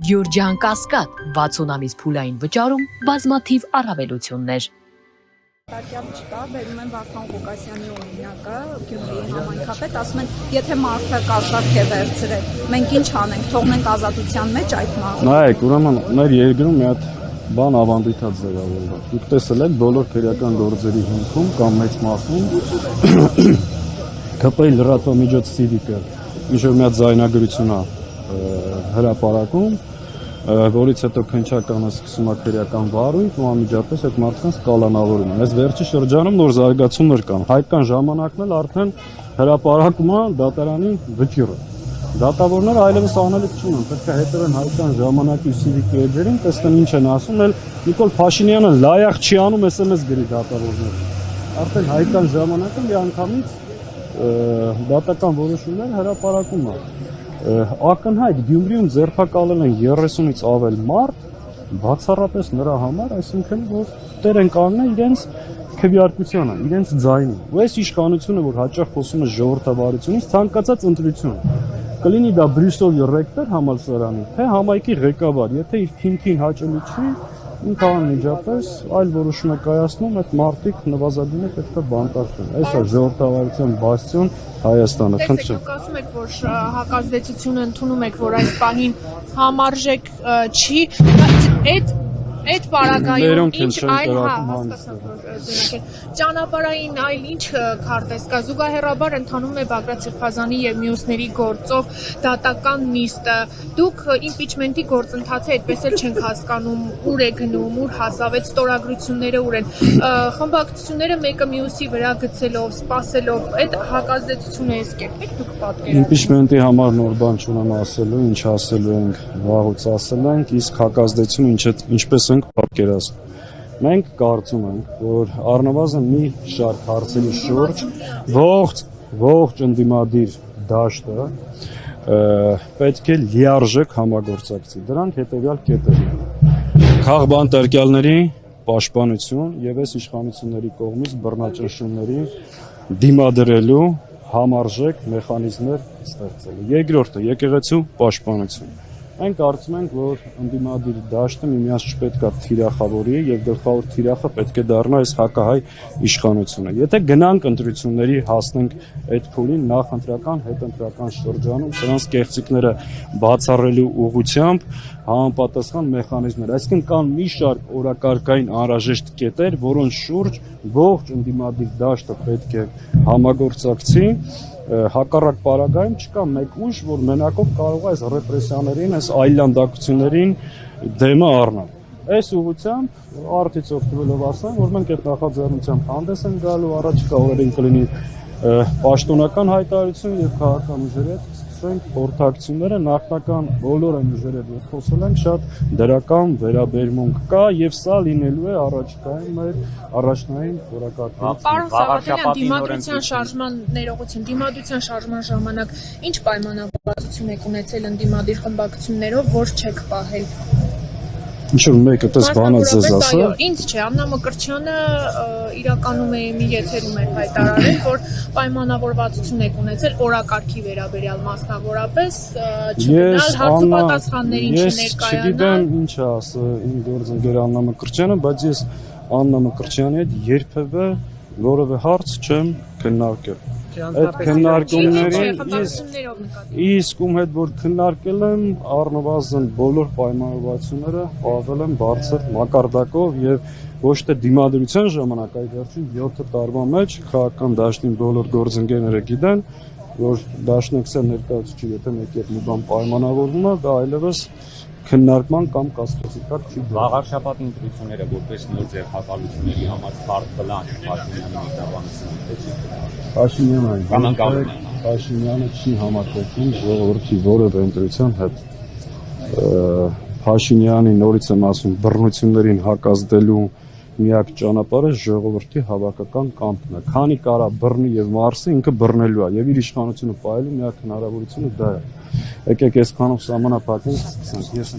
Գյուրջան Կասկադ 60 ամիս փուլային վճարում բազմաթիվ առավելություններ։ Տակյալ չկա, բերում են Վարդան Ղուկասյանի օրինակը, Գյումրիի համայնքապետ, ասում են, եթե մարդը կաշառք է վերցրել, մենք ինչ անենք, թողնենք ազատության մեջ այդ մարդը։ Նայեք, ուրեմն մեր երկրում մի հատ բան ավանդույթած ձևավորվել։ Դուք տեսել եք բոլոր քրեական գործերի հիմքում կամ մեծ մասում ԿՊ լրատվամիջոց Civic-ը ինչ-որ մի հատ ձայնագրություն է հրապարակում, որից հետո քննչականը սկսում է քրեական վարույթ ու անմիջապես այդ մարդկանց կալանավորում։ Այս վերջի շրջանում նոր զարգացումներ կան։ Հայկական ժամանակն էլ արդեն հրապարակում է դատարանի վճիռը։ Դատավորները այլևս անելիք չունեն, պետք է հետևեն հայկական ժամանակի Civic էջերին, տեսնեն ինչ են ասում, էլ Նիկոլ Փաշինյանը լայախ չի անում SMS գրի դատավորներին։ Արդեն հայկական ժամանակը մի անգամից դատական որոշումներ հրապարակում է։ Ակնհայտ Գյումրիում ձերբակալել են 30-ից ավել մարդ, բացառապես նրա համար, այսինքն որ տեր են կանգնել իրենց քվեարկությանը, իրենց ձայնին։ Ու այս իշխանությունը, որ հաճախ խոսում է ժողովրդավարությունից, ցանկացած ընտրություն կլինի դա Բրյուսելի ռեկտոր համալսարանի, թե համայնքի ղեկավար, եթե իր քիմքին հաճելի չի, ինքը անմիջապես այլ որոշում է կայացնում, այդ մարդիկ նվազագույնը պետք է բանտարկվեն։ Այս է ժողովրդավարության բաստիոն Հայաստանը, խնդրեմ։ Դուք ասում եք, որ հակազդեցությունը ընդունում եք, որ այս պահին համարժեք չի, այդ պարագայում ինչ այլ ճանապարհային այլ ինչ քարտեզ կա, զուգահեռաբար ընթանում է Բագրատ Սիրխազյանի եւ մյուսների գործով դատական նիստը, դուք իմպիչմենտի գործընթացը այդպես էլ չենք հասկանում, ուր է գնում, ուր հասավ, այդ ստորագրությունները ուր են, խմբակցությունները մեկը մյուսի վրա գցելով, սպասելով, այդ հակազդեցությունը էս կերպ դուք պատկերացնում։ Իմպիչմենտի համար նոր բան չունեմ ասելու, ինչ ասելու ենք, վաղուց ասել ենք, իսկ հակազդեցությունը ինչպես ենք պատկերացնում։ Մենք կարծում ենք, որ առնվազն մի շարք հարցերի շուրջ ողջ ընդդիմադիր դաշտը պետք է լիարժեք համագործակցի։ Դրանք հետևյալ կետերն։ Քաղբանտարկյալների պաշտպանություն եւ այս իշխանությունների կողմից բռնաճնշումների դիմադրելու համարժեք մեխանիզմներ ստեղծելու։ Երկրորդը՝ եկեղեցու պաշտպանություն։ Մենք կարծում ենք, որ ընդդիմադիր դաշտը միմյանց չպետք է թիրախավորի եւ գլխավոր թիրախը պետք է դառնա այս հակահայ իշխանությունը։ Եթե գնանք ընտրությունների հասնենք այդ փուլին նախընտրական, հետընտրական շրջանում, սրանց կեղծիքները բացառելու ուղղությամբ համապատասխան մեխանիզմներ, այսինքն կան մի շարք օրակարգային անհրաժեշտ կետեր, որոնց շուրջ ողջ ընդդիմադիր դաշտը պետք է համագործակցի։ Հակառակ պարագայում չկա մեկ ուժ, որ մենակով կարող է այս ռեպրեսիաներին, այս այլանդակություններին դեմը առնել։ Այս ուղղությամբ արդից օգտվելով ասեմ, որ մենք այդ նախաձեռնությամբ հանդես ենք գալու, առաջիկա օրերին կլինի պաշտոնական հայտարարություն եւ քաղաքական ուժերի հետ սկսենք խորհրդակցությունները, նախնական բոլոր այն ուժերի հետ խոսել ենք, շատ դրական վերաբերմունք կա եւ սա լինելու է առաջիկայում մեր առաջնային օրակարգից։ Պարոն Սաղաթելյան, դիմադրության շարժման ներողություն, դիմադրության շարժման ժամանակ ինչ պայմանավորվածություն եք ունեցել ընդդիմադիր խմբակցություններով, որ չեք պահել։ Ինչ-որ մեկը տես բանը ձեզ ասա։ Ինձ չէ, Աննա Մկրտչյանը իրականում է մի եթերում էր հայտարարել, որ պայմանավորվածություն եք ունեցել օրակարգի վերաբերյալ մասնավորապես, չգնալ հարցուպատասխաններին չներկայանալ։ Ես չգիտեմ ինչ ասա իմ գործընկեր Աննա Մկրտչյանը, բայց ես Աննա Մկրտչյանի հետ երբևէ որևէ հարց չեմ քննարկել։ Այդ քննարկումներին իսկ ում հետ որ քննարկել եմ առնվազն բոլոր պայմանավորվածությունները պահվել են բարձր մակարդակով եւ ոչ թե դիմադրության ժամանակ, այլ վերջին 7 տարվա մեջ քաղաքական դաշտին բոլոր գործընկերները գիտեն, որ դաշնակցության ներկայացուցիչը եթե մեկ եւ մի բան պայմանավորվում է, դա այլևս քննարկման կամ կասկածի տակ չի։ Վաղարշաբաթի ընտրությունները որպես նոր ձերբակալությունների համար քարտ պլան Փաշինյանը չի համակերպում ժողովրդի որևէ ընտրության հետ։ Փաշինյանի նորից եմ ասում բռնություններին հակազդելու միակ ճանապարհը ժողովրդի հավաքական կամքն է։ Քանի կարա բռնի եւ մարսի, ինքը բռնելու է եւ իր իշխանությունը պահելու միակ հնարավորությունը դա է։ Եկեք այսքանով սահմանափակենք, սկսենք։ Ես